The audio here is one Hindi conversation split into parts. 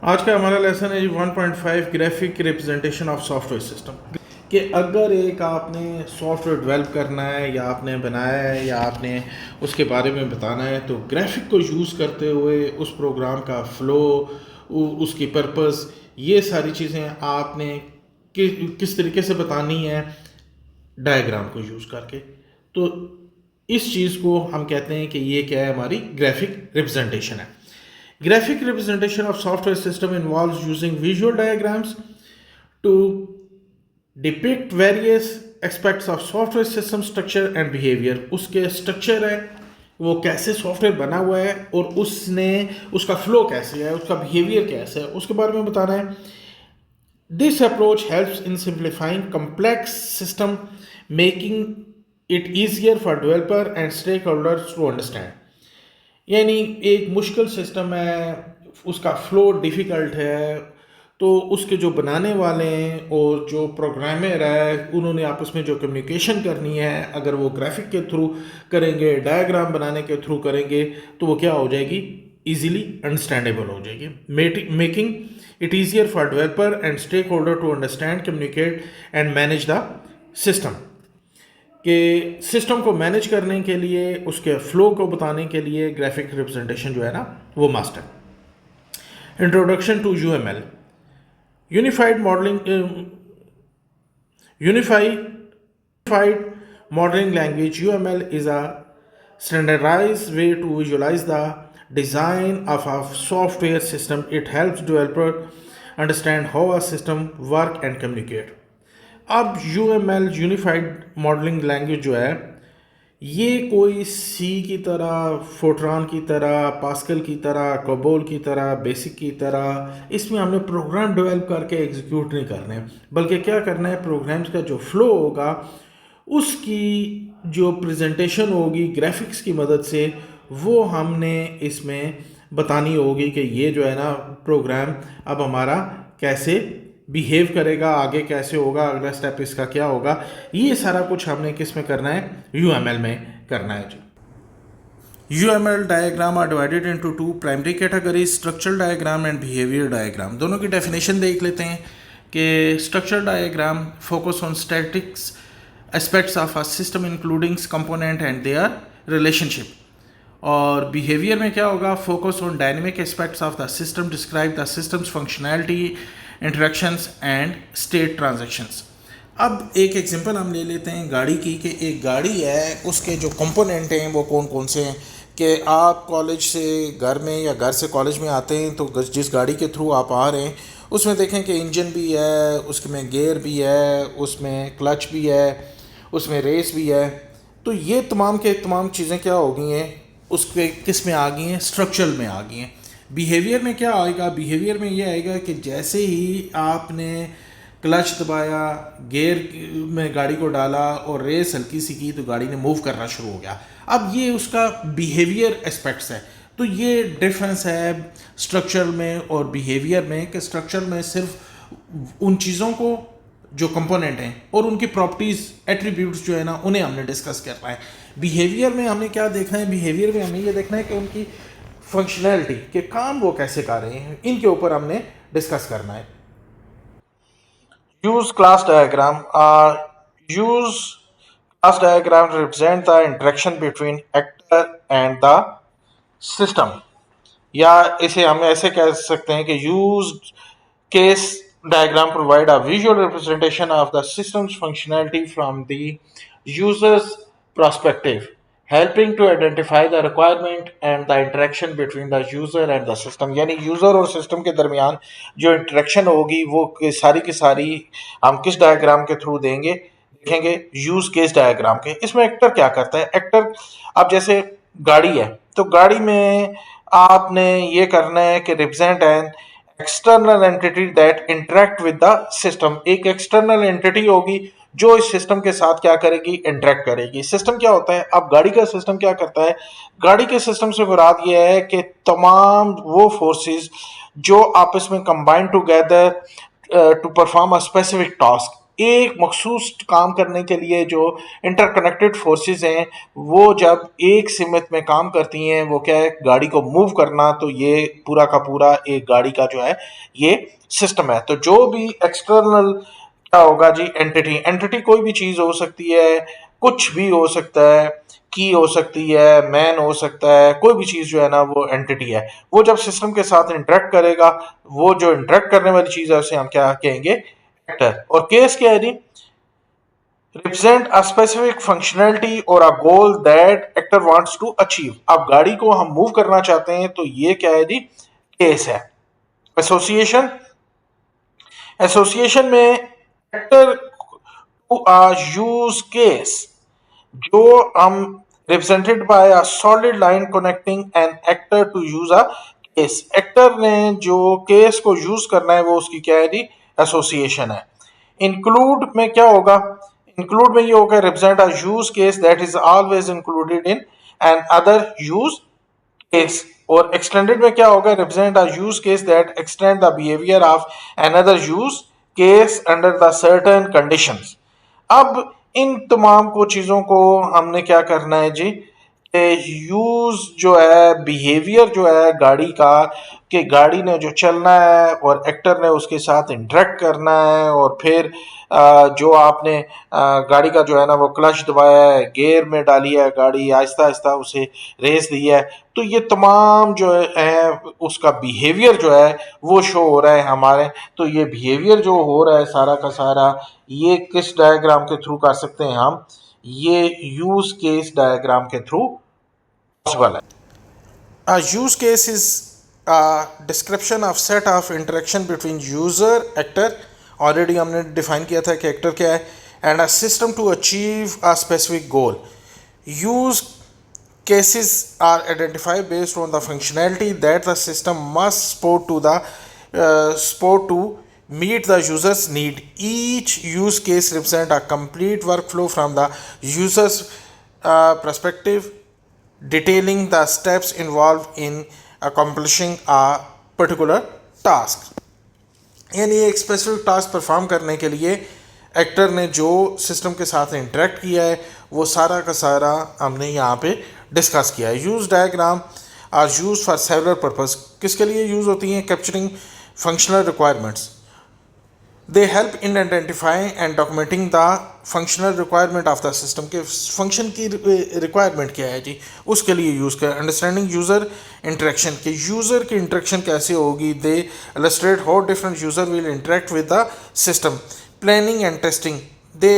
आज का हमारा लेसन है 1.5 graphic representation of software system कि अगर एक आपने सॉफ्टवेयर डेवलप करना है या आपने बनाया है या आपने उसके बारे में बताना है तो ग्राफिक को यूज़ करते हुए उस प्रोग्राम का फ़्लो, उसकी पर्पस, ये सारी चीज़ें आपने किस तरीके से बतानी है डायग्राम को यूज़ करके। तो इस चीज़ को हम कहते हैं कि ये क्या है, हमारी ग्राफिक रिप्रेजेंटेशन है। Graphic representation of software system involves using visual diagrams to depict various aspects of software system structure and behavior। उसके स्ट्रक्चर है, वो कैसे सॉफ्टवेयर बना हुआ है और उसका फ्लो कैसे है, उसका बिहेवियर कैसे है, उसके बारे में बताना है। This approach helps in simplifying complex system, making it easier for developer and stakeholders to understand। यानी एक मुश्किल सिस्टम है, उसका फ्लो डिफ़िकल्ट है, तो उसके जो बनाने वाले हैं और जो प्रोग्रामर है उन्होंने आपस में जो कम्युनिकेशन करनी है, अगर वो ग्राफिक के थ्रू करेंगे, डायग्राम बनाने के थ्रू करेंगे, तो वो क्या हो जाएगी, ईजिली अंडरस्टैंडेबल हो जाएगी। Making it easier for developer and stakeholder to understand, communicate and manage the system. कि सिस्टम को मैनेज करने के लिए, उसके फ्लो को बताने के लिए ग्राफिक रिप्रेजेंटेशन जो है ना वो मस्ट है। Introduction to UML, unified modelling unified modelling language. UML is a standardized way to visualize the design of a software system. It helps developer understand how a system work and communicate। अब UML यूनिफाइड मॉडलिंग लैंग्वेज जो है, ये कोई सी की तरह, फोर्ट्रान की तरह, पास्कल की तरह, कोबोल की तरह, बेसिक की तरह इसमें हमने प्रोग्राम डेवलप करके एग्जीक्यूट नहीं करने, बल्कि क्या करना है, प्रोग्राम्स का जो फ्लो होगा उसकी जो प्रेजेंटेशन होगी ग्राफिक्स की मदद से, वो हमने इसमें बतानी होगी कि ये जो है ना प्रोग्राम अब हमारा कैसे बिहेव करेगा, आगे कैसे होगा, अगला स्टेप इसका क्या होगा, ये सारा कुछ हमने किस में करना है, यूएमएल में करना है जी। UML diagram are divided into two primary categories, structural diagram and behaviour diagram. दोनों की डेफिनेशन देख लेते हैं कि structural diagram focus on statics aspects of a system including component and their relationship, और बिहेवियर में क्या होगा, focus on dynamic aspects of the system, describe the systems functionality, interactions and state transactions. अब एक एग्जांपल हम ले लेते हैं गाड़ी की, कि एक गाड़ी है, उसके जो कंपोनेंट हैं वो कौन कौन से हैं। कि आप कॉलेज से घर में या घर से कॉलेज में आते हैं तो जिस गाड़ी के थ्रू आप आ रहे हैं उसमें देखें कि इंजन भी है, उसमें गियर भी है, उसमें क्लच भी है, उसमें रेस भी है। तो ये तमाम के तमाम चीज़ें क्या हो गई हैं, उसके किस में आ गई हैं, स्ट्रक्चरल में आ गई हैं। बिहेवियर में क्या आएगा, बिहेवियर में ये आएगा कि जैसे ही आपने क्लच दबाया, गियर में गाड़ी को डाला और रेस हल्की सी की तो गाड़ी ने मूव करना शुरू हो गया। अब ये उसका बिहेवियर एस्पेक्ट्स है। तो ये डिफरेंस है स्ट्रक्चर में और बिहेवियर में, कि स्ट्रक्चर में सिर्फ उन चीज़ों को जो कंपोनेंट हैं और उनकी प्रॉपर्टीज़, एट्रीब्यूट्स जो है ना उन्हें हमने डिस्कस करना है। बिहेवियर में हमने क्या देखना है, बिहेवियर में हमें ये देखना है कि उनकी फंक्शनैलिटी के काम वो कैसे कर रहे हैं, इनके ऊपर हमने डिस्कस करना है। Use class diagram. Use class diagram represent the interaction between actor and the system, या इसे हम ऐसे कह सकते हैं कि use case diagram provide a visual representation of the system's functionality from the user's perspective, helping to identify the requirement and the interaction between the user and the system। यानी यूज़र और सिस्टम के दरमियान जो इंटरेक्शन होगी वो सारी की सारी हम किस डायग्राम के थ्रू देखेंगे, यूज केस डायग्राम के। इसमें एक्टर क्या करता है, एक्टर अब जैसे गाड़ी है तो गाड़ी में आपने ये करना है कि represent an external entity that interact with the system. एक एक्सटर्नल एंटिटी होगी जो इस सिस्टम के साथ क्या करेगी, इंटरेक्ट करेगी। सिस्टम क्या होता है, अब गाड़ी का सिस्टम क्या करता है, गाड़ी के सिस्टम से मुराद ये है कि तमाम वो फोर्सेस जो आपस में combine together to perform a specific task, एक मखसूस काम करने के लिए जो इंटरकनेक्टेड फोर्सेस हैं वो जब एक सिमत में काम करती हैं, वो क्या है, गाड़ी को मूव करना, तो ये पूरा का पूरा एक गाड़ी का जो है ये सिस्टम है। तो जो भी एक्सटर्नल क्या होगा जी, एंटिटी, एंटिटी कोई भी चीज हो सकती है, कुछ भी हो सकता है, की हो सकती है, मैन हो सकता है, कोई भी चीज जो है ना वो एंटिटी है। वो जब सिस्टम के साथ इंटरेक्ट करेगा, वो जो इंटरेक्ट करने वाली चीज है उसे हम क्या कहेंगे, एक्टर। और केस क्या है जी, रिप्रेजेंट अ स्पेसिफिक फंक्शनैलिटी और a goal that actor wants to achieve. अब गाड़ी को हम मूव करना चाहते हैं तो ये क्या है जी, केस है। एसोसिएशन, एसोसिएशन में actor to a use case, जो हम represented by a solid line connecting an actor to use a case. Actor ने जो केस को यूज करना है वो उसकी क्या है जी, एसोसिएशन है। इंक्लूड में क्या होगा, इंक्लूड में ये होगा represent a use case that is always included in an other use case. और एक्सटेंडेड में क्या होगा, represent a use case that extend the behaviour of another use case under the certain conditions. अब इन तमाम को चीजों को हमने क्या करना है जी, यूज जो है, बिहेवियर जो है गाड़ी का, कि गाड़ी ने जो चलना है और एक्टर ने उसके साथ इंटरेक्ट करना है, और फिर जो आपने गाड़ी का जो है ना वो क्लच दबाया है, गियर में डाली है गाड़ी, आहिस्ता आहिस्ता उसे रेस दी है, तो ये तमाम जो है उसका बिहेवियर जो है वो शो हो रहा है हमारे। तो ये बिहेवियर जो हो रहा है सारा का सारा, ये किस डायग्राम के थ्रू कर सकते हैं हम, ये यूज केस डायग्राम के थ्रू पॉसिबल है। A use case is a description of set of interaction between user, actor, already हमने डिफाइन किया था कि एक्टर क्या है, and a system to achieve a specific goal. Use cases are identified based on the functionality that the system must support to meet the user's need. Each use case represents a complete workflow from the user's perspective, detailing the steps involved in accomplishing a particular task. यानी एक स्पेसिफिक टास्क परफॉर्म करने के लिए एक्टर ने जो सिस्टम के साथ इंटरेक्ट किया है वो सारा का सारा हमने यहाँ पे डिस्कस किया है। Use diagram are use for several purpose, किसके लिए यूज़ होती हैं, capturing functional requirements. They help in identifying and documenting the functional requirement of the system, के फंक्शन की रिक्वायरमेंट क्या है जी, उसके लिए यूज़ कर। अंडरस्टैंडिंग यूज़र इंटरेक्शन, के यूज़र की इंटरेक्शन कैसे होगी, they illustrate how different user will interact with the system. Planning and testing, they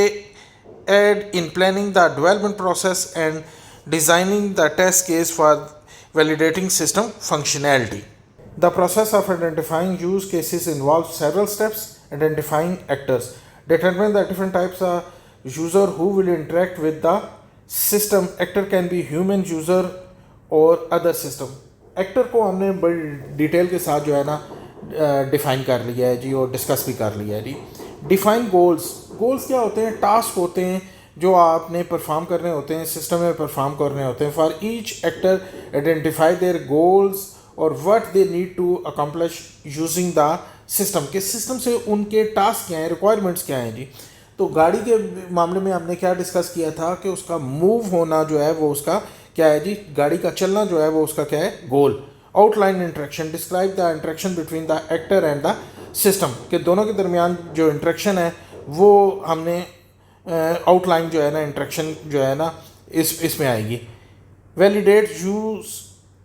aid in planning the development process and designing the test case for validating system functionality. The process of identifying use cases involves several steps. Identifying actors, determine the different types of user who will interact with the system. Actor can be human user or other system. Actor को हमने बड़ी डिटेल के साथ जो है ना डिफाइन कर लिया है जी, और डिस्कस भी कर लिया है जी। डिफाइन गोल्स, गोल्स क्या होते हैं, टास्क होते हैं जो आपने परफॉर्म करने होते हैं, सिस्टम में परफॉर्म करने होते हैं। For each actor identify their goals और what they need to accomplish using the system, के सिस्टम से उनके टास्क क्या हैं, रिक्वायरमेंट्स क्या हैं जी। तो गाड़ी के मामले में हमने क्या डिस्कस किया था कि उसका मूव होना जो है वो उसका क्या है जी, गाड़ी का चलना जो है वो उसका क्या है, goal. Outline interaction, describe the interaction between the actor and the system, के दोनों के दरमियान जो इंटरेक्शन है वो हमने आउटलाइन जो है ना, इंटरेक्शन जो है ना इसमें आएगी। वैलिडेट यूज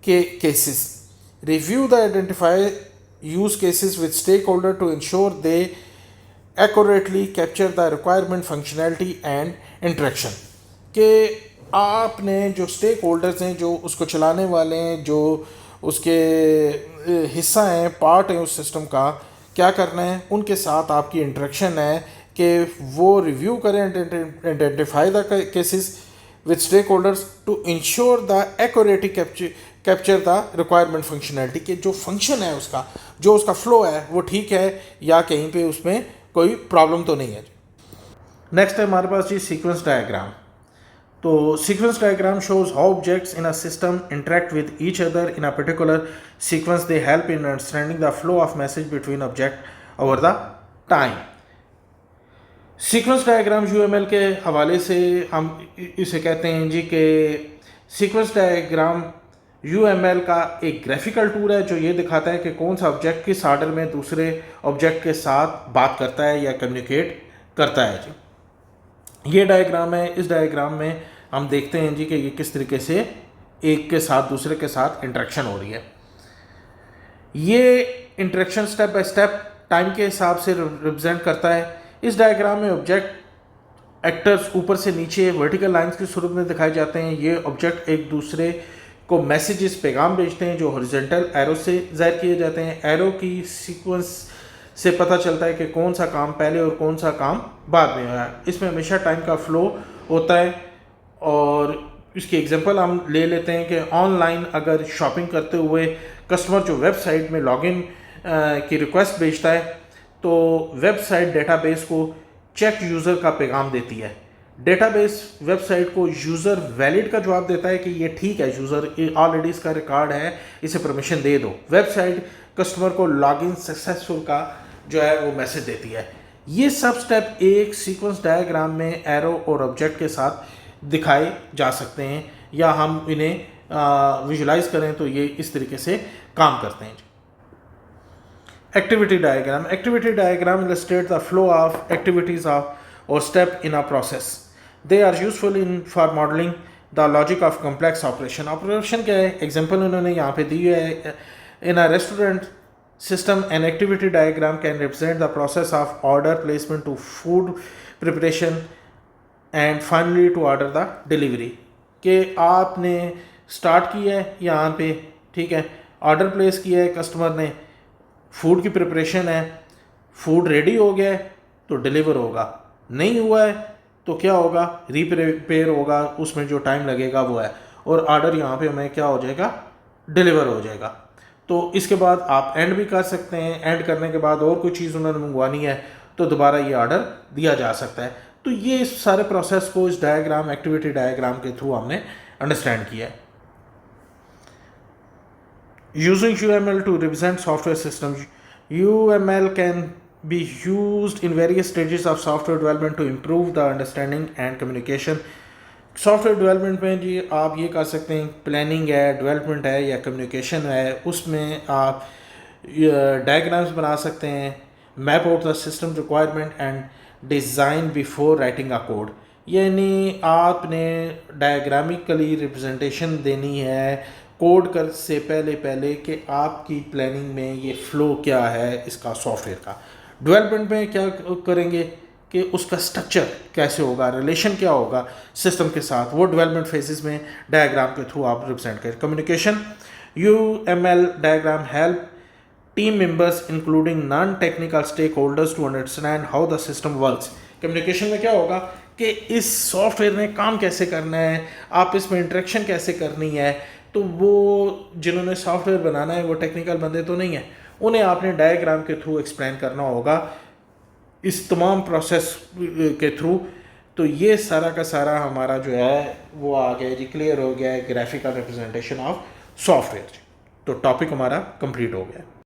के cases, review the identify use cases with stakeholder to ensure they accurately capture the requirement functionality and interaction, के आपने जो स्टेक होल्डर्स हैं, जो उसको चलाने वाले हैं, जो उसके हिस्सा हैं, पार्ट हैं उस सिस्टम का, क्या करना है, उनके साथ आपकी इंटरेक्शन है कि वो रिव्यू करें, identify the cases with stakeholders to ensure the accurately capture the requirement functionality, के जो फंक्शन है उसका, जो उसका फ्लो है वो ठीक है या कहीं पे उसमें कोई प्रॉब्लम तो नहीं है। नेक्स्ट है हमारे पास जी सीक्वेंस डायग्राम। तो sequence diagram shows how objects in a system interact with each other in a particular sequence. They help in understanding the flow of message between objects over the time. Sequence diagram UML के हवाले से हम इसे कहते हैं जी कि सीक्वेंस डायग्राम यूएमएल का एक ग्राफिकल टूल है जो ये दिखाता है कि कौन सा ऑब्जेक्ट किस आर्डर में दूसरे ऑब्जेक्ट के साथ बात करता है या कम्युनिकेट करता है जी। ये डायग्राम है, इस डायग्राम में हम देखते हैं जी कि ये किस तरीके से एक के साथ दूसरे के साथ इंटरेक्शन हो रही है। ये interaction step by step time के हिसाब से रिप्रेजेंट करता है। इस डायग्राम में ऑब्जेक्ट एक्टर्स ऊपर से नीचे वर्टिकल लाइंस के स्वरूप में दिखाए जाते हैं। ये ऑब्जेक्ट एक दूसरे को मैसेजेस पैगाम भेजते हैं जो हॉरिजॉन्टल एरो से जाहिर किए जाते हैं। एरो की सीक्वेंस से पता चलता है कि कौन सा काम पहले और कौन सा काम बाद में हुआ है। इसमें हमेशा टाइम का फ्लो होता है और इसकी एग्जांपल हम ले लेते हैं कि ऑनलाइन अगर शॉपिंग करते हुए कस्टमर जो वेबसाइट में लॉगिन की रिक्वेस्ट भेजता है तो वेबसाइट डेटाबेस को चेक यूज़र का पैगाम देती है। डेटाबेस वेबसाइट को यूज़र वैलिड का जवाब देता है कि ये ठीक है, यूज़र ऑलरेडी इसका रिकॉर्ड है, इसे परमिशन दे दो। वेबसाइट कस्टमर को लॉगिन सक्सेसफुल का जो है वो मैसेज देती है। ये सब स्टेप एक सीक्वेंस डायग्राम में एरो और ऑब्जेक्ट के साथ दिखाए जा सकते हैं या हम इन्हें विजुलाइज करें तो ये इस तरीके से काम करते हैं। Activity diagram. Activity diagram illustrates the flow of activities of or step in a process. They are useful for modeling the logic of complex operation. Operation क्या है? Example उन्होंने यहाँ पे दी है. In a restaurant system, an activity diagram can represent the process of order placement to food preparation and finally to order the delivery. कि आपने स्टार्ट किया है यहाँ पे, ठीक है, ऑर्डर प्लेस किया है कस्टमर ने, फूड की प्रिपरेशन है, फूड रेडी हो गया है तो डिलीवर होगा, नहीं हुआ है तो क्या होगा, रीप्रिपेयर होगा, उसमें जो टाइम लगेगा वो है, और ऑर्डर यहाँ पे हमें क्या हो जाएगा, डिलीवर हो जाएगा। तो इसके बाद आप एंड भी कर सकते हैं। एंड करने के बाद और कोई चीज़ उन्होंने मंगवानी है तो दोबारा ये ऑर्डर दिया जा सकता है। तो ये इस सारे प्रोसेस को इस डायग्राम, एक्टिविटी डायग्राम के थ्रू हमने अंडरस्टैंड किया है। Using UML to represent software systems. UML can be used in various stages of software development to improve the understanding and communication. Software development में जी आप ये कर सकते हैं, प्लानिंग है, डेवलपमेंट है या कम्युनिकेशन है, उसमें आप डायग्राम्स बना सकते हैं, map out the system requirement and design before writing a code. यानी आपने डायग्रामिकली रिप्रेजेंटेशन देनी है कोड कर से पहले कि आपकी प्लानिंग में ये फ़्लो क्या है इसका सॉफ्टवेयर का। डेवलपमेंट में क्या करेंगे कि उसका स्ट्रक्चर कैसे होगा, रिलेशन क्या होगा सिस्टम के साथ, वो डेवलपमेंट फेजेस में डायग्राम के थ्रू आप रिप्रेजेंट करें। Communication, UML diagram help team members including non technical stakeholders to understand how the system works. Communication में क्या होगा कि इस सॉफ्टवेयर ने काम कैसे करना है, आप इसमें इंटरेक्शन कैसे करनी है। तो वो जिन्होंने सॉफ्टवेयर बनाना है वो टेक्निकल बंदे तो नहीं है, उन्हें आपने डायग्राम के थ्रू एक्सप्लेन करना होगा इस तमाम प्रोसेस के थ्रू। तो ये सारा का सारा हमारा जो है वो आ गया जी, क्लियर हो गया है ग्राफिकल रिप्रेजेंटेशन ऑफ सॉफ्टवेयर। तो टॉपिक हमारा कंप्लीट हो गया है।